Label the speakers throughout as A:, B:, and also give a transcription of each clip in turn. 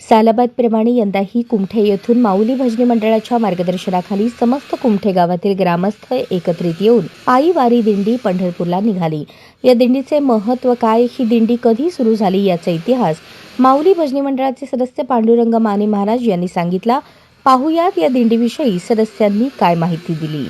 A: सालाबादप्रमाणे यंदाही कुमठे येथून माऊली भजनी मंडळाच्या मार्गदर्शनाखाली समस्त कुमठे गावातील ग्रामस्थ एकत्रित येऊन पायी वारी दिंडी पंढरपूरला निघाली. या दिंडीचे महत्त्व काय, ही दिंडी कधी सुरू झाली याचा इतिहास माऊली भजनी मंडळाचे सदस्य पांडुरंग माने महाराज यांनी सांगितला. पाहुयात या दिंडीविषयी सदस्यांनी काय माहिती दिली.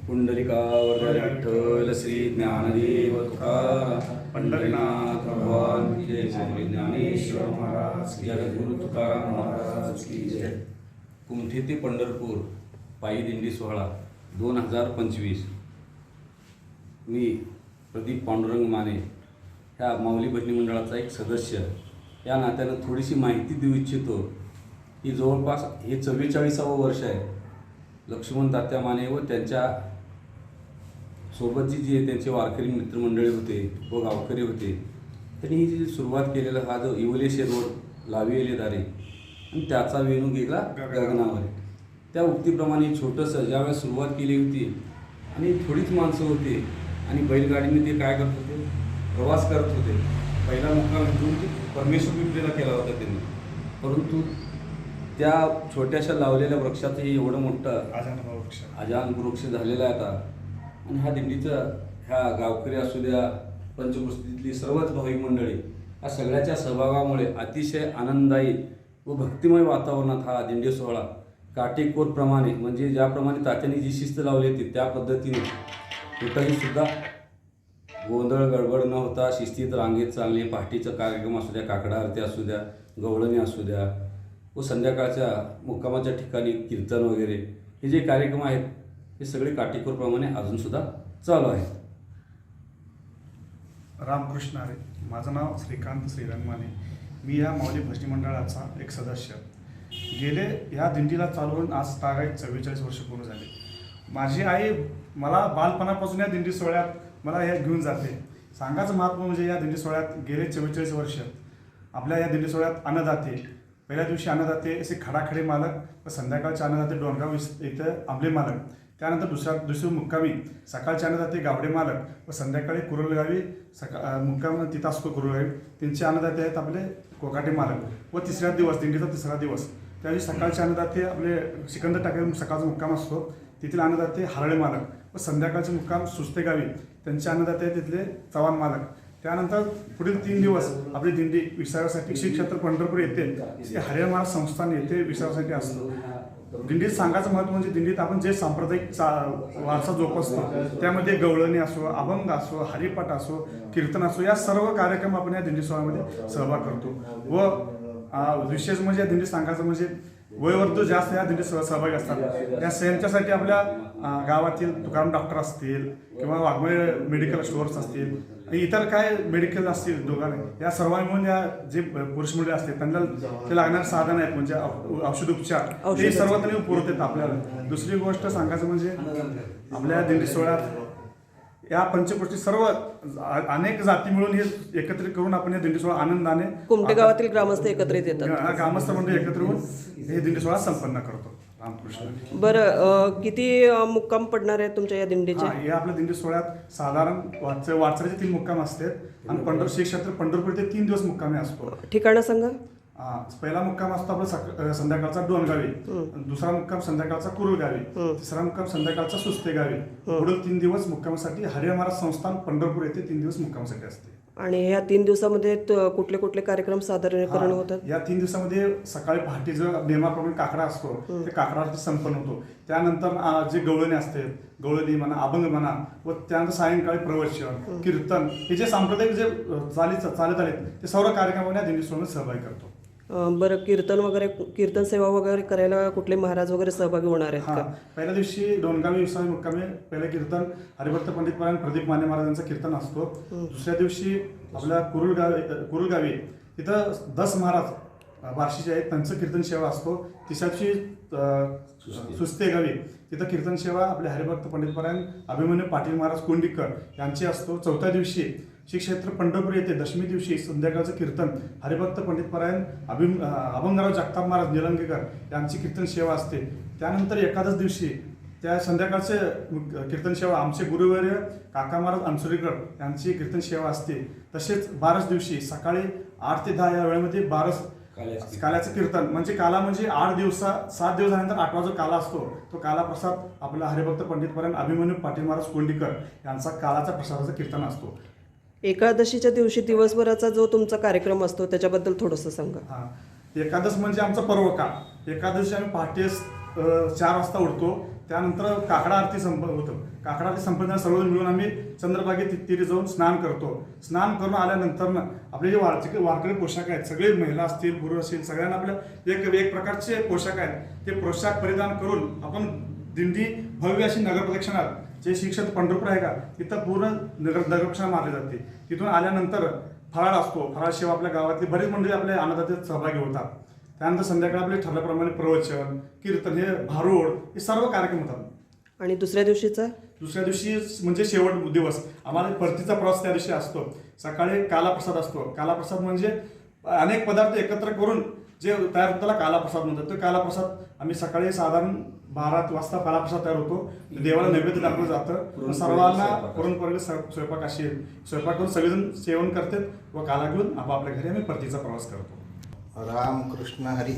B: पुंडलिकावरद विठ्ठल श्री ज्ञानदेव तुकाराम पंढरीनाथ भगवान की जय. स्वामी ज्ञानेश्वर महाराज की जय. गुरु तुकाराम महाराज की जय. कुमठी ते पंढरपूर पायी दिंडी सोहळा 2025. मी प्रदीप पांडुरंग माने ह्या माऊली भजनी मंडळाचा एक सदस्य या नात्यानं थोडीशी माहिती देऊ इच्छितो की जवळपास हे 44वे वर्ष आहे. लक्ष्मण तात्या माने व त्यांच्या सोबतची जी त्यांचे वारकरी मित्रमंडळी होते व गावकरी होते त्यांनी ही जी सुरुवात केलेला हा जो इवलेशे रोड लाविले दारे आणि त्याचा वेणू गेला गगनावर, त्या उक्तीप्रमाणे छोटंसं ज्यावेळेस सुरुवात केली होती आणि थोडीच माणसं होती आणि बैलगाडीने ते काय करत होते, प्रवास करत होते. पहिला मुक्काम इथून परमेश्वर पिंपरीला केला होता त्यांनी, परंतु त्या छोट्याशा लावलेल्या वृक्षाचंही एवढं मोठं अजान वृक्ष झालेला आहे आता. आणि ह्या दिंडीचं ह्या गावकरी असू द्या, पंचकृषीतली सर्वच भाविक मंडळी या सगळ्याच्या सहभागामुळे अतिशय आनंददायी व भक्तिमय वातावरणात हा दिंडी सोहळा काटेकोरप्रमाणे म्हणजे ज्याप्रमाणे तात्यांनी जी शिस्त लावली होती त्या पद्धतीने कुठंही सुद्धा गोंधळ गडबड न होता शिस्तीत रांगेत चालणे, पहाटेचा कार्यक्रम असू द्या, काकडा आरती असू द्या, गवळणी असू द्या व संध्याकाळच्या मुक्कामाच्या ठिकाणी कीर्तन वगैरे हे जे कार्यक्रम आहेत हे सगळे काटेकोरप्रमाणे अजूनसुद्धा चालू आहेत.
C: रामकृष्ण हरी. माझं नाव श्रीकांत श्रीरंग माने. मी या माऊली भजनी मंडळाचा एक सदस्य. गेले या दिंडीला चालवून आज तागायत 44 वर्ष पूर्ण झाले. माझी आई मला बालपणापासून या दिंडी सोहळ्यात मला हे घेऊन जाते. सांगायचं महात्मा म्हणजे या दिंडी सोहळ्यात गेले 44 वर्ष आपल्या या दिंडी सोहळ्यात अन्नदाते, पहिल्या दिवशी अन्नदाते असे खडाखडे मालक व संध्याकाळचे अन्नदाते डोणगाव इथं आंबले मालक, त्यानंतर दुसरी मुक्कामी सकाळचे अन्नदाते गावडे मालक व संध्याकाळी कुरलगावी मुक्काम तिथं असतो कुरलगावी त्यांचे अन्नदाते आहेत आपले कोकाटे मालक. व तिसरा दिवस दिंडीचा तिसरा दिवस त्यावेळी सकाळचे अन्नदाते आपले सिकंदर टाके सकाळचा मुक्काम असतो तिथील अन्नदाते हरळे मालक व संध्याकाळचे मुक्काम सुस्ते गावी त्यांचे अन्नदाते तिथले चव्हाण मालक. त्यानंतर पुढील 3 दिवस आपली दिंडी विसाव्यासाठी श्री क्षेत्र पंढरपूर येथे हरिहर महाराज संस्थान येथे विसाव्यासाठी असतो. दिंडीत सांगायचं महत्त्व म्हणजे दिंडीत आपण जे सांप्रदायिक वारसा जोपासतो त्यामध्ये गवळणी असो, अभंग असो, हरिपाठ असो, कीर्तन असो या सर्व कार्यक्रम आपण या दिंडी सोहळ्यामध्ये सहभाग करतो. व विशेष म्हणजे या दिंडी सांगायचं म्हणजे वयोवर्ध जास्त या दिंडीत सहभागी असतात. या त्यांच्यासाठी आपल्या गावातील तुकाराम डॉक्टर असतील किंवा वाघमय मेडिकल स्टोअर्स असतील, इतर काय मेडिकल असतील दोघांना या सर्वांनी मिळून या जे पुरुष मंडळी असतील त्यांना ते लागणारे साधन आहेत म्हणजे औषधोपचार ते सर्व त्यांनी पुरवतात आपल्याला. दुसरी गोष्ट सांगायचं म्हणजे आपल्या दिंडी सोहळ्यात या पंचक्रोष्टी सर्व अनेक जाती मिळून हे एकत्रित करून आपण हे दिंडी सोहळा आनंदाने
D: कुमठे गावातील ग्रामस्थ एकत्रित येतात.
C: ग्रामस्थ मंडळ एकत्र येऊन हे दिंडी सोहळा संपन्न करतो. रामकृष्ण.
D: बरं, किती मुक्काम पडणार आहेत तुमच्या या दिंडीचे?
C: हे आपल्या दिंडी सोहळ्यात साधारण वाटचालीचे 3 मुक्काम असतात आणि श्री क्षेत्र पंढरपूर ते 3 दिवस मुक्कामी असतो.
D: ठिकाणं सांगा.
C: पहिला मुक्काम असतो आपला संध्याकाळचा डोनगावी, दुसरा मुक्काम संध्याकाळचा कुरुलगावी, तिसरा मुक्काम संध्याकाळचा सुस्ते गावी. पुढील 3 दिवस मुक्कामासाठी हरिहर महाराज संस्थान पंढरपूर येथे 3 दिवस मुक्कामासाठी असते.
D: आणि ह्या 3 दिवसामध्ये कुठले कुठले कार्यक्रम सादरीकरण होतात?
C: या 3 दिवसामध्ये सकाळी पहाटे जो नेमाप्रमाणे काकडा असतो ते काकडा आरती संपन्न होतो. त्यानंतर जे गवळणी असते, गवळणी म्हणा, अभंग म्हणा, व त्यानंतर सायंकाळी प्रवचन, कीर्तन, हे जे सांप्रदायिक जे चालत आलेत ते सर्व कार्यक्रमामध्ये या दिंडी सोहळ्यात सहभागी करतो.
D: बरं, कीर्तन सेवा वगैरे करायला कुठले महाराज वगैरे सहभागी होणार आहेत का?
C: पहिल्या दिवशी डोनगावी विसावी मुक्कामी पहिलं कीर्तन हरिभक्त पंडित परायण प्रदीप माने महाराजांचं कीर्तन असतो. दुसऱ्या दिवशी आपल्या कुरुलगावी तिथं 10 महाराज बार्शीचे आहेत, त्यांचं कीर्तन सेवा असतो. तिसऱ्या दिवशी सुस्ते गावी तिथं कीर्तन सेवा आपले हरिभक्त पंडित परायण अभिमन्यू पाटील महाराज कोंडिकर यांची असतो. चौथ्या दिवशी श्री क्षेत्र पंढरपूर येथे दशमी दिवशी संध्याकाळचं कीर्तन हरिभक्त पंडित परायण अभंगराव जगताप महाराज निलंगेकर यांची कीर्तन सेवा असते. त्यानंतर एकादश दिवशी त्या संध्याकाळचे कीर्तन सेवा आमचे गुरुवर्य काका महाराज अंसुरीकर यांची कीर्तन सेवा असते. तसेच 12 दिवशी सकाळी 8 ते 10 या वेळेमध्ये 12 काल्याचं कीर्तन, म्हणजे काला म्हणजे 7 दिवस झाल्यानंतर 8वा जो काला असतो तो काला प्रसाद आपला हरिभक्त पंडित परायण अभिमन्यू पाटील महाराज कोंडिकर यांचा कालाचा प्रसादाचं कीर्तन असतो.
D: एकादशीच्या दिवशी दिवसभराचा जो तुमचा कार्यक्रम असतो त्याच्याबद्दल थोडंसं सांगा.
C: एकादश म्हणजे आमचा पर्व काळ. एकादशी आम्ही पहाटे 4 वाजता उठतो. त्यानंतर काकडा आरती होतो. काकडा आरती संपन्न सर्वजण मिळून आम्ही चंद्रभागेत तिथे जाऊन स्नान करतो. स्नान करून आल्यानंतर आपले जे वारकरी पोशाख आहेत, सगळे महिला असतील पुरुष असतील सगळ्यांना आपल्या एक प्रकारचे पोशाख आहेत, ते पोशाख परिधान करून आपण दिंडी भव्य अशी नगरप्रदक्षिणात जे श्री क्षेत्र पंढरपूर आहे का तिथं पूर्ण नगरप्रदक्षिणा मारली जाते. तिथून आल्यानंतर फराळ असतो. फराळशिवाय आपल्या गावातली बरीच मंडळी आपल्या आनंदात सहभागी होतात. त्यानंतर संध्याकाळी आपले ठरल्याप्रमाणे प्रवचन, कीर्तन, हे भारूड, हे सर्व कार्यक्रम होतात.
D: आणि दुसऱ्या दिवशी
C: म्हणजे शेवट दिवस आम्हाला परतीचा प्रवास त्या दिवशी असतो. सकाळी कालाप्रसाद असतो. कालाप्रसाद म्हणजे अनेक पदार्थ एकत्र करून जे तयार होतो त्याला कालाप्रसाद म्हणतात. तो कालाप्रसाद आम्ही सकाळी साधारण 12 वाजता कालाप्रसाद तयार होतो. देवाला नैवेद्य दाखवलं जातं. सर्वांना पुरणपोळीला स्वयंपाक करून सगळेजण सेवन करतात व काला घेऊन आपापल्या घरी आम्ही परतीचा प्रवास करतो.
E: रामकृष्ण हरी.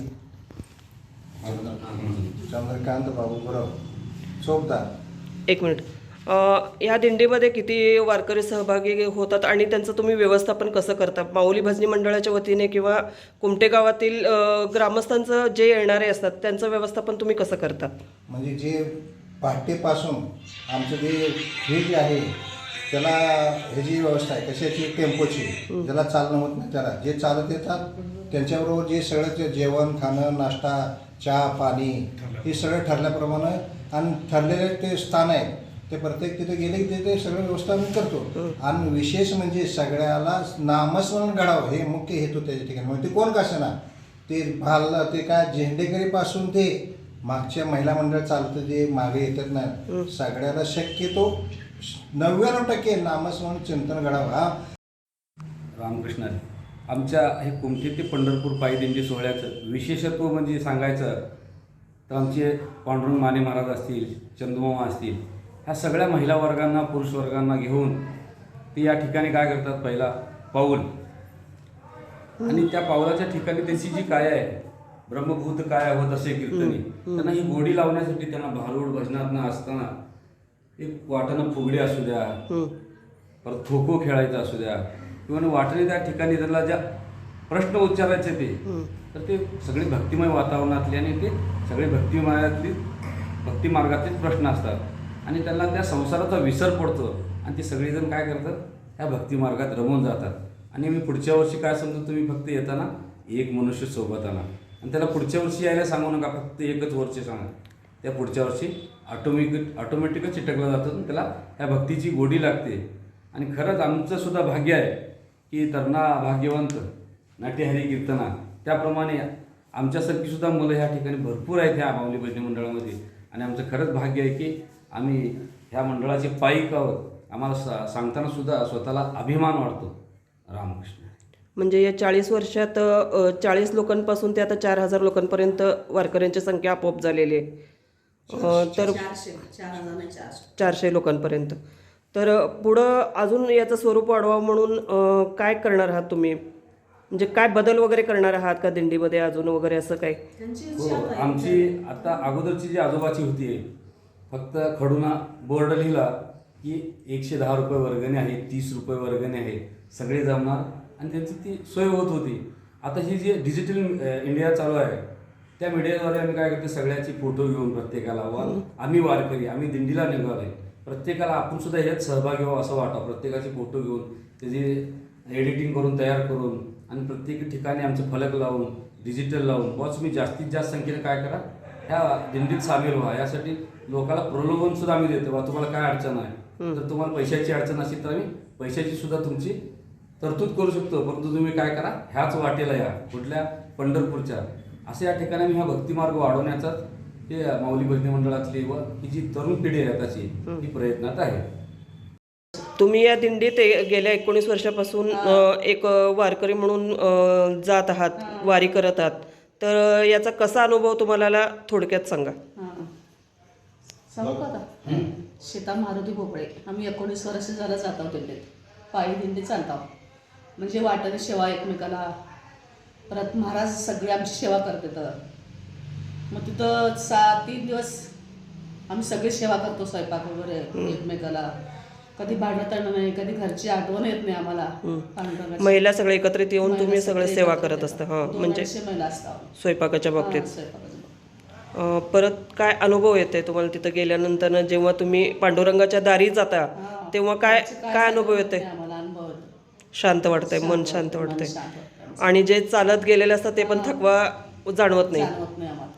E: चंद्रकांत बाबूराव चोपदार.
D: 1 मिनिट. या दिंडीमध्ये किती वारकरी सहभागी होतात आणि त्यांचं तुम्ही व्यवस्थापन कसं करता? माऊली भजनी मंडळाच्या वतीने किंवा कुमठे गावातील ग्रामस्थांचं जे येणारे असतात त्यांचं व्यवस्थापन तुम्ही कसं करता?
E: म्हणजे जे पहाटेपासून आमचं जे आहे त्याला ह्याची व्यवस्था आहे, कशाची? टेम्पोची. ज्याला चालणं होत नाही त्याला जे चालत येतात त्यांच्याबरोबर जे सगळं ते जेवण खाणं नाश्ता चहा पाणी हे सगळं ठरल्याप्रमाणे आणि ठरलेले ते स्थान आहे ते प्रत्येक तिथे गेले की ते सगळं व्यवस्था आम्ही करतो. आणि विशेष म्हणजे सगळ्याला नामस्मरण घडावं हे मुख्य हेतू त्याच्या ठिकाणी. म्हणजे ते कोण कसं ना ते काय झेंडेकरीपासून ते मागच्या महिला मंडळ चालतं जे मागे येतात ना सगळ्याला शक्यतो 99% नामस्मरण चिंतन घडावं. हा
B: रामकृष्ण. आमच्या हे कुमठी ते पंढरपूर पायी दिंडी सोहळ्याचं विशेषत्व म्हणजे सांगायचं तर आमचे पांडुरंग माने महाराज असतील, चंदुमामा असतील, ह्या सगळ्या महिला वर्गांना पुरुष वर्गांना घेऊन ते या ठिकाणी काय करतात? पहिला पाऊल, आणि त्या पावलाच्या ठिकाणी त्याची जी काय आहे ब्रह्मभूत काय होत असे कीर्तनी त्यांना ही गोडी लावण्यासाठी त्यांना भारूड भजनातनं असताना एक वाटाणं फुगडी असू द्या, परत खो खो खेळायचं असू द्या किंवा वाटणे त्या ठिकाणी त्यांना ज्या प्रश्न उच्चारायचे तर ते सगळे भक्तिमय वातावरणातले आणि ते सगळे भक्ती मार्गातलेच प्रश्न असतात आणि त्यांना त्या संसाराचा विसर पडतो आणि ते सगळेजण काय करतात? ह्या भक्ती मार्गात रमून जातात. आणि मी पुढच्या वर्षी काय समजतो, तुम्ही फक्त येताना एक मनुष्य सोबत आणा आणि त्याला पुढच्या वर्षी यायला सांगू नका, फक्त एकच वर्ष सांगा. त्या पुढच्या वर्षी ऑटोमॅटिकच चिटकला जातो, त्याला ह्या भक्तीची गोडी लागते. आणि खरंच आमचं सुद्धा भाग्य आहे की तरणा भाग्यवंत नाट्यहरी कीर्तना, त्याप्रमाणे आमच्यासारखी सुद्धा मुलं ह्या ठिकाणी भरपूर आहेत ह्या माऊली भजनी मंडळामध्ये. आणि आमचं खरंच भाग्य आहे की आम्ही ह्या मंडळाचे पाईक आहोत आम्हाला सांगताना सुद्धा स्वतःला अभिमान वाटतो. रामकृष्ण.
D: म्हणजे या 40 वर्षात 40 लोकांपासून ते आता 4,000 लोकांपर्यंत वारकऱ्यांची संख्या आपोआप झालेली आहे. तर 400 लोकांपर्यंत. तर पुढं अजून याचं स्वरूप वाढवावं म्हणून काय करणार आहात तुम्ही? म्हणजे काय बदल वगैरे करणार आहात का दिंडीमध्ये अजून वगैरे असं काय?
B: हो, आमची आता अगोदरची जी आजोबाची होती, फक्त खडूना बोर्ड लिहिला की 110 रुपये वर्गणी आहे, 30 रुपये वर्गणी आहे, सगळे जमणार आणि त्यांची ती सोय होत होती. आता ही जी डिजिटल इंडिया चालू आहे, त्या मीडियाद्वारे आम्ही काय करतो, सगळ्याची फोटो घेऊन प्रत्येकाला आम्ही वारकरी, आम्ही दिंडीला निघालो आहे, प्रत्येकाला आपण सुद्धा ह्यात सहभागी व्हावं असं वाटावं. प्रत्येकाची फोटो घेऊन त्याची एडिटिंग करून तयार करून आणि प्रत्येक ठिकाणी आमचे फलक लावून डिजिटल लावून बॉस तुम्ही जास्तीत जास्त संख्येने काय करा, ह्या दिंडीत सामील व्हा. यासाठी लोकांना प्रलोभन सुद्धा आम्ही देतो, बा तुम्हाला काय अडचण आहे, तर तुम्हाला पैशाची अडचण असेल तर आम्ही पैशाची सुद्धा तुमची तरतूद करू शकतो, परंतु तुम्ही काय करा, ह्याच वाटेला या, कुठल्या पंढरपूरच्या. असे या ठिकाणी आम्ही हा भक्तिमार्ग वाढवण्याचा हे माऊली भजनी मंडळातली व ही जी तरुण पिढी आहे आताची ही प्रयत्नात आहे.
D: तुम्ही या दिंडीत गेल्या 19 वर्षापासून एक वारकरी म्हणून जात आहात, वारी करत आहात. तर याचा कसा अनुभव तुम्हाला थोडक्यात सांगा.
F: सांगू का आता? सीता मारुती भोपळे आम्ही 19 वर्ष झालं जात आहोत दिंडीत, पायी दिंडी चालत आहोत. म्हणजे वाटेने सेवा एकमेकाला, परत महाराज सगळे आमची सेवा करते. तर मग तिथं 3 दिवस आम्ही सगळी सेवा करतो, स्वयंपाक वगैरे एकमेकाला. कधी भांडण तणं नाही, कधी घरची आठवण येत नाही आम्हाला. पांडुरंगाची
D: महिला सगळे एकत्रित येऊन तुम्ही सगळे सेवा करत असता. हां, म्हणजे
F: 200 महिला असतात
D: स्वयंपाकाच्या बाबतीत.
F: स्वयंपाकाच्या बाबतीत.
D: परत काय अनुभव येते तुम्हाला तिथं गेल्यानंतर, जेव्हा तुम्ही पांडुरंगाच्या दारी जाता तेव्हा काय काय अनुभव येते?
F: आम्हाला अनुभव येतो.
D: शांत वाटतंय, मन शांत
F: मन
D: वाटतंय.
F: शांत वाटतंय.
D: आणि जे चालत गेलेले असतात ते पण थकवा जाणवत नाही.
F: जाणवत नाही आम्हाला.